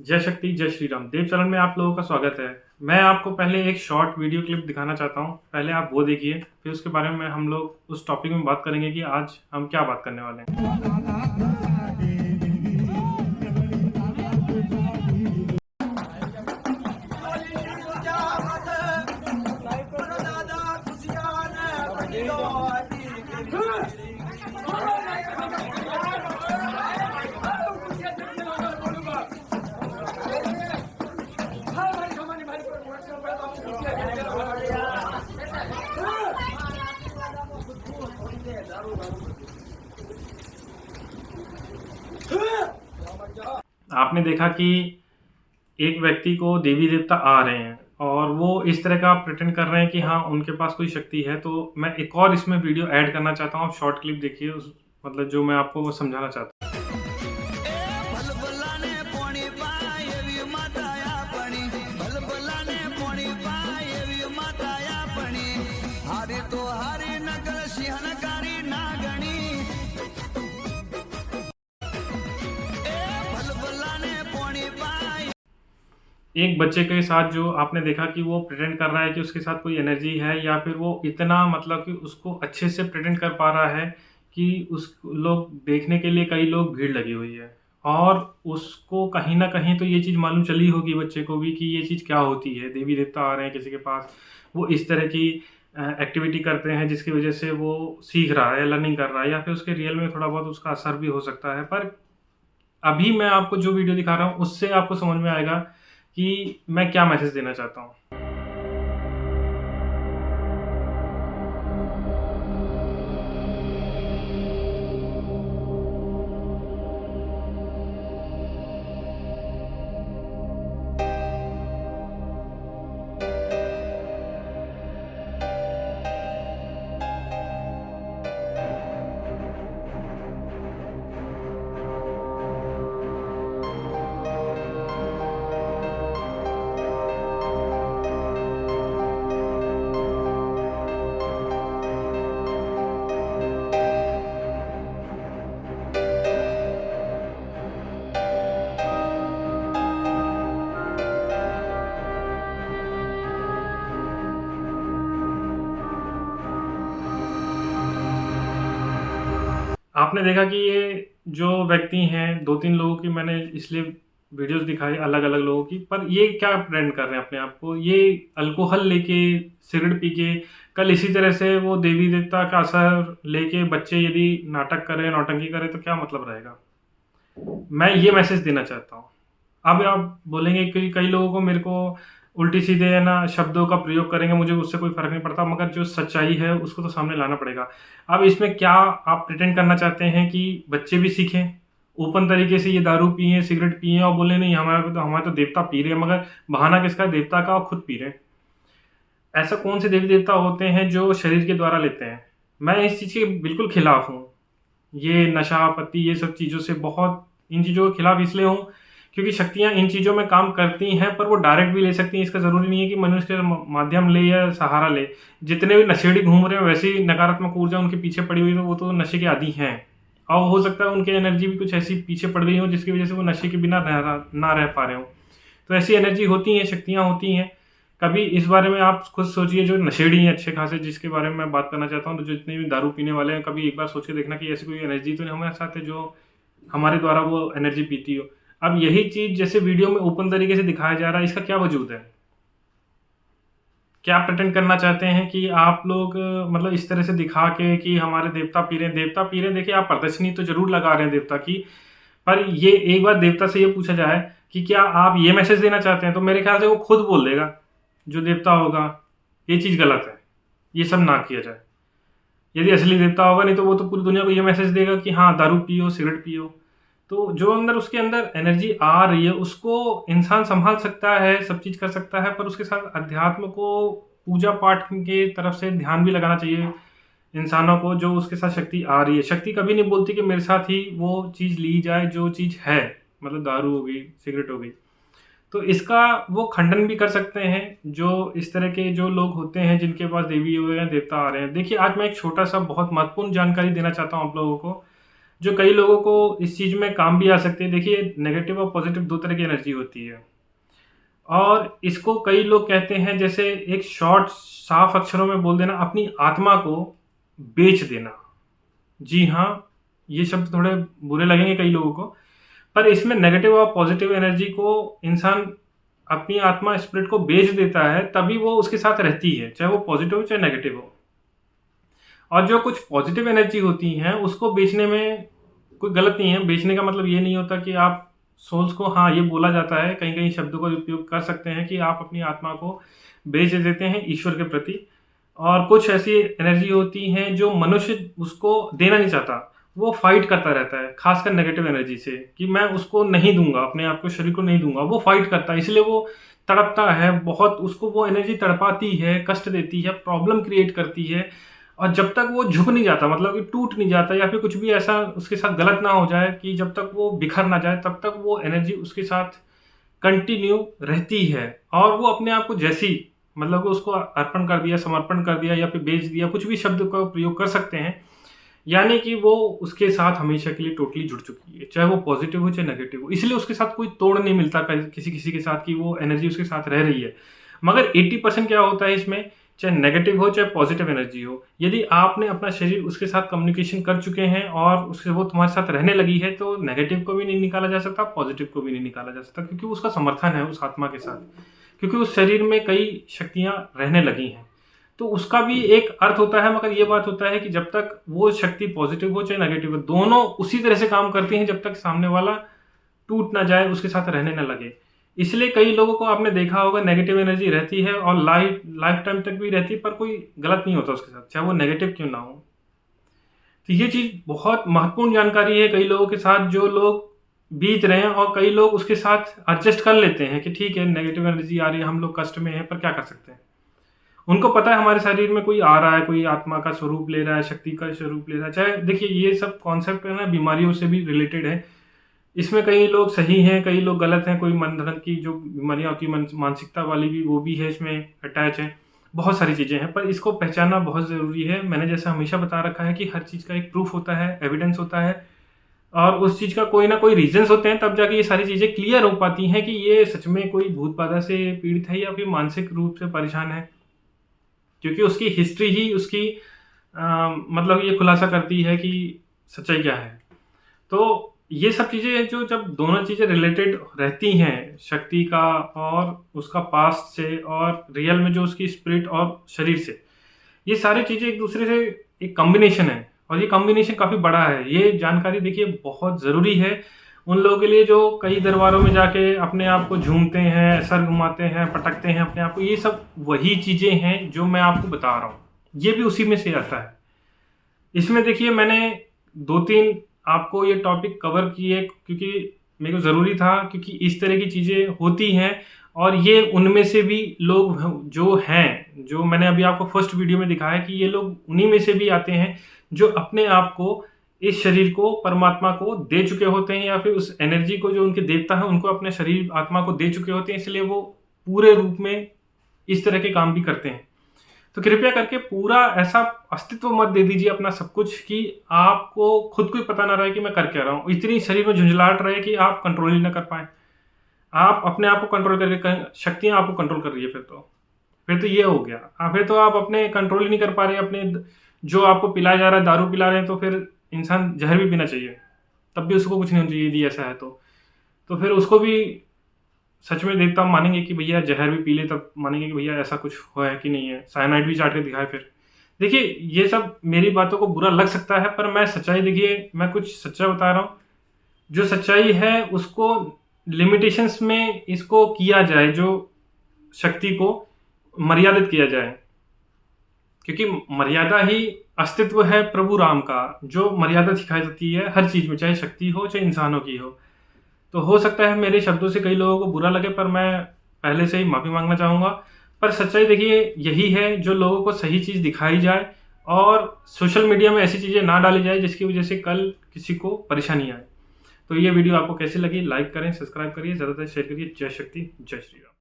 जय शक्ति, जय श्री राम। देव चरण में आप लोगों का स्वागत है। मैं आपको पहले एक शॉर्ट वीडियो क्लिप दिखाना चाहता हूँ। पहले आप वो देखिए, फिर उसके बारे में हम लोग उस टॉपिक में बात करेंगे कि आज हम क्या बात करने वाले हैं। आपने देखा कि एक व्यक्ति को देवी देवता आ रहे हैं और वो इस तरह का प्रिटेंड कर रहे हैं कि हाँ उनके पास कोई शक्ति है। तो मैं एक और इसमें वीडियो ऐड करना चाहता हूँ। आप शॉर्ट क्लिप देखिए, उस मतलब जो मैं आपको वो समझाना चाहता हूँ। एक बच्चे के साथ जो आपने देखा कि वो प्रिटेंड कर रहा है कि उसके साथ कोई एनर्जी है, या फिर वो इतना मतलब कि उसको अच्छे से प्रिटेंड कर पा रहा है कि उस लोग देखने के लिए कई लोग भीड़ लगी हुई है। और उसको कहीं न कहीं तो ये चीज़ मालूम चली होगी बच्चे को भी कि ये चीज़ क्या होती है, देवी देवता आ रहे हैं किसी के पास। वो इस तरह की एक्टिविटी करते हैं जिसकी वजह से वो सीख रहा है, लर्निंग कर रहा है, या फिर उसके रियल में थोड़ा बहुत उसका असर भी हो सकता है। पर अभी मैं आपको जो वीडियो दिखा रहा हूँ उससे आपको समझ में आएगा कि मैं क्या मैसेज देना चाहता हूँ। आपने देखा कि ये जो व्यक्ति हैं, 2-3 लोगों की मैंने इसलिए वीडियोज़ दिखाई अलग-अलग लोगों की, पर ये क्या ब्रांड कर रहे हैं अपने आप को? ये अल्कोहल लेके, सिगरेट पी के, कल इसी तरह से वो देवी-देवता का असर लेके बच्चे यदि नाटक करें, नौटंकी करें, तो क्या मतलब रहेगा? मैं ये मैसेज देना चाहता हूँ। अब आप बोलेंगे कि कई लोगों को मेरे को उल्टी-सीधे है ना शब्दों का प्रयोग करेंगे, मुझे उससे कोई फ़र्क नहीं पड़ता, मगर जो सच्चाई है उसको तो सामने लाना पड़ेगा। अब इसमें क्या आप प्रिटेंड करना चाहते हैं कि बच्चे भी सीखें, ओपन तरीके से ये दारू पिएँ, सिगरेट पिएँ और बोलें नहीं हमारे तो देवता पी रहे हैं, मगर बहाना किसका है? देवता का, और खुद पी रहे हैं। ऐसा कौन से देवी-देवता होते हैं जो शरीर के द्वारा लेते हैं? मैं इस चीज़ के बिल्कुल खिलाफ़ हूँ। ये नशा, पत्ती, ये सब चीज़ों से बहुत इन चीज़ों के खिलाफ़ इसलिए हूँ, क्योंकि शक्तियाँ इन चीज़ों में काम करती हैं, पर वो डायरेक्ट भी ले सकती हैं। इसका ज़रूरी नहीं है कि मनुष्य के माध्यम ले या सहारा ले। जितने भी नशेड़ी घूम रहे हैं, वैसे ही नकारात्मक ऊर्जा उनके पीछे पड़ी हुई है, तो वो तो नशे के आदी हैं। और हो सकता है उनकी एनर्जी भी कुछ ऐसी पीछे पड़ गई हो, जिसकी वज़ह से वो नशे के बिना ना रह पा रहे हों। तो ऐसी एनर्जी होती हैं, शक्तियाँ होती हैं। कभी इस बारे में आप खुद सोचिए, जो नशेड़ी हैं अच्छे खासे, जिसके बारे में मैं बात करना चाहता हूँ, तो जो जितने भी दारू पीने वाले हैं, कभी एक बार सोच के देखना कि ऐसी कोई एनर्जी तो नहीं हमारे साथ है जो हमारे द्वारा वो एनर्जी पीती हो। अब यही चीज़ जैसे वीडियो में ओपन तरीके से दिखाया जा रहा है, इसका क्या वजूद है? क्या प्रिटेंड करना चाहते हैं कि आप लोग मतलब इस तरह से दिखा के कि हमारे देवता पी रहे हैं, देवता पी रहे हैं। देखिए, आप प्रदर्शनी तो ज़रूर लगा रहे हैं देवता की, पर ये एक बार देवता से ये पूछा जाए कि क्या आप ये मैसेज देना चाहते हैं, तो मेरे ख्याल से वो खुद बोल देगा, जो देवता होगा, ये चीज़ गलत है, ये सब ना किया जाए। यदि असली देवता होगा, नहीं तो वो तो पूरी दुनिया को ये मैसेज देगा कि हाँ, दारू पियो, सिगरेट पियो। तो जो अंदर उसके अंदर एनर्जी आ रही है, उसको इंसान सँभाल सकता है, सब चीज़ कर सकता है, पर उसके साथ अध्यात्म को, पूजा-पाठ के तरफ से ध्यान भी लगाना चाहिए इंसानों को, जो उसके साथ शक्ति आ रही है। शक्ति कभी नहीं बोलती कि मेरे साथ ही वो चीज़ ली जाए जो चीज़ है, मतलब दारू हो गई, सिगरेट हो गई। तो इसका वो खंडन भी कर सकते हैं, जो इस तरह के जो लोग होते हैं जिनके पास देवी हो या देवता आ रहे हैं। देखिए, आज मैं एक छोटा-सा बहुत महत्वपूर्ण जानकारी देना चाहता हूँ आप लोगों को। जो कई लोगों को इस चीज़ में काम भी आ सकती है। देखिए, नेगेटिव और पॉजिटिव 2 तरह की एनर्जी होती है और इसको कई लोग कहते हैं, जैसे एक शॉर्ट साफ अक्षरों में बोल देना, अपनी आत्मा को बेच देना। जी हाँ, ये शब्द थोड़े बुरे लगेंगे कई लोगों को, पर इसमें नेगेटिव और पॉजिटिव एनर्जी को इंसान अपनी आत्मा स्पिरिट को बेच देता है, तभी वो उसके साथ रहती है, चाहे वो पॉजिटिव हो चाहे नेगेटिव हो। और जो कुछ पॉजिटिव एनर्जी होती हैं उसको बेचने में कोई गलत नहीं है। बेचने का मतलब ये नहीं होता कि आप सोल्स को, हाँ, ये बोला जाता है, कहीं कहीं शब्दों का उपयोग कर सकते हैं कि आप अपनी आत्मा को बेच देते हैं ईश्वर के प्रति। और कुछ ऐसी एनर्जी होती हैं जो मनुष्य उसको देना नहीं चाहता, वो फाइट करता रहता है, खासकर नेगेटिव एनर्जी से, कि मैं उसको नहीं दूंगा, अपने आप को, शरीर को नहीं दूंगा। वो फाइट करता है, इसलिए वो तड़पता है बहुत, उसको वो एनर्जी तड़पाती है, कष्ट देती है, प्रॉब्लम क्रिएट करती है। और जब तक वो झुक नहीं जाता, मतलब कि टूट नहीं जाता या फिर कुछ भी ऐसा उसके साथ गलत ना हो जाए, कि जब तक वो बिखर ना जाए, तब तक वो एनर्जी उसके साथ कंटिन्यू रहती है। और वो अपने आप को जैसी, मतलब कि उसको अर्पण कर दिया, समर्पण कर दिया या फिर बेच दिया, कुछ भी शब्द का प्रयोग कर सकते हैं, यानी कि वो उसके साथ हमेशा के लिए टोटली जुड़ चुकी है, चाहे वो पॉजिटिव हो चाहे नेगेटिव हो। इसलिए उसके साथ कोई तोड़ नहीं मिलता किसी किसी के साथ, कि वो एनर्जी उसके साथ रह रही है। मगर 80% क्या होता है इसमें, चाहे नेगेटिव हो चाहे पॉजिटिव एनर्जी हो, यदि आपने अपना शरीर उसके साथ कम्युनिकेशन कर चुके हैं और उससे वो तुम्हारे साथ रहने लगी है, तो नेगेटिव को भी नहीं निकाला जा सकता, पॉजिटिव को भी नहीं निकाला जा सकता, क्योंकि उसका समर्थन है उस आत्मा के साथ, क्योंकि उस शरीर में कई शक्तियां रहने लगी हैं। तो उसका भी एक अर्थ होता है, मगर ये बात होता है कि जब तक वो शक्ति पॉजिटिव हो चाहे नेगेटिव हो, दोनों उसी तरह से काम करती हैं जब तक सामने वाला टूट ना जाए, उसके साथ रहने ना लगे। इसलिए कई लोगों को आपने देखा होगा, नेगेटिव एनर्जी रहती है और लाइफ टाइम तक भी रहती है, पर कोई गलत नहीं होता उसके साथ, चाहे वो नेगेटिव क्यों ना हो। तो ये चीज़ बहुत महत्वपूर्ण जानकारी है कई लोगों के साथ, जो लोग बीत रहे हैं, और कई लोग उसके साथ एडजस्ट कर लेते हैं कि ठीक है, नेगेटिव एनर्जी आ रही है, हम लोग कष्ट में हैं, पर क्या कर सकते हैं। उनको पता है हमारे शरीर में कोई आ रहा है, कोई आत्मा का स्वरूप ले रहा है, शक्ति का स्वरूप ले रहा है। चाहे देखिए, ये सब कॉन्सेप्ट है ना, बीमारियों से भी रिलेटेड है। इसमें कई लोग सही हैं, कई लोग गलत हैं। कोई मन धन की जो बीमारियां होती है, मानसिकता वाली भी, वो भी है, इसमें अटैच है। बहुत सारी चीज़ें हैं, पर इसको पहचानना बहुत ज़रूरी है। मैंने जैसे हमेशा बता रखा है कि हर चीज़ का एक प्रूफ होता है, एविडेंस होता है, और उस चीज़ का कोई ना कोई रीजंस होते हैं, तब जाके ये सारी चीज़ें क्लियर हो पाती हैं कि ये सच में कोई भूत बाधा से पीड़ित है या फिर मानसिक रूप से परेशान है। क्योंकि उसकी हिस्ट्री ही उसकी मतलब ये खुलासा करती है कि सच्चाई क्या है। तो ये सब चीज़ें जो, जब दोनों चीज़ें रिलेटेड रहती हैं, शक्ति का और उसका पास्ट से, और रियल में जो उसकी स्पिरिट और शरीर से, ये सारी चीज़ें एक दूसरे से एक कॉम्बिनेशन है, और ये कॉम्बिनेशन काफ़ी बड़ा है। ये जानकारी देखिए बहुत ज़रूरी है उन लोगों के लिए जो कई दरबारों में जाके अपने आप को झूमते हैं, सर घुमाते हैं, पटकते हैं अपने आप को। ये सब वही चीज़ें हैं जो मैं आपको बता रहा हूँ, ये भी उसी में से आता है। इसमें देखिए, मैंने 2-3 आपको ये टॉपिक कवर किए, क्योंकि मेरे को ज़रूरी था, क्योंकि इस तरह की चीज़ें होती हैं, और ये उनमें से भी लोग जो हैं, जो मैंने अभी आपको फर्स्ट वीडियो में दिखाया, कि ये लोग उन्हीं में से भी आते हैं जो अपने आप को, इस शरीर को, परमात्मा को दे चुके होते हैं, या फिर उस एनर्जी को, जो उनके देवता है, उनको अपने शरीर आत्मा को दे चुके होते हैं। इसलिए वो पूरे रूप में इस तरह के काम भी करते हैं। तो कृपया करके पूरा ऐसा अस्तित्व मत दे दीजिए अपना सब कुछ, कि आपको खुद को ही पता ना रहे कि मैं कर क्या रहा हूँ। इतनी शरीर में झुंझलाहट रहे कि आप कंट्रोल ही ना कर पाए। आप अपने आप को कंट्रोल करके, शक्तियाँ आपको कंट्रोल कर रही है, फिर तो ये हो गया। फिर तो आप अपने कंट्रोल ही नहीं कर पा रहे अपने, जो आपको पिलाया जा रहा है, दारू पिला रहे हैं, तो फिर इंसान जहर भी पीना चाहिए, तब भी उसको कुछ नहीं होना चाहिए यदि ऐसा है तो फिर उसको भी सच में देवता मानेंगे कि भैया जहर भी पी ले, तब मानेंगे कि भैया ऐसा कुछ हुआ है कि नहीं है। साइनाइड भी चाट के दिखाए। फिर देखिए, ये सब मेरी बातों को बुरा लग सकता है, पर मैं सच्चाई, देखिए मैं कुछ सच्चाई बता रहा हूँ। जो सच्चाई है उसको लिमिटेशंस में इसको किया जाए, जो शक्ति को मर्यादित किया जाए, क्योंकि मर्यादा ही अस्तित्व है प्रभु राम का। जो मर्यादा सिखाई जाती है हर चीज़ में, चाहे शक्ति हो चाहे इंसानों की हो। तो हो सकता है मेरे शब्दों से कई लोगों को बुरा लगे, पर मैं पहले से ही माफ़ी मांगना चाहूँगा। पर सच्चाई देखिए यही है, जो लोगों को सही चीज़ दिखाई जाए, और सोशल मीडिया में ऐसी चीज़ें ना डाली जाए जिसकी वजह से कल किसी को परेशानी आए। तो ये वीडियो आपको कैसी लगी, लाइक करें, सब्सक्राइब करिए, ज़्यादातर शेयर करिए। जय शक्ति, जय श्री राम।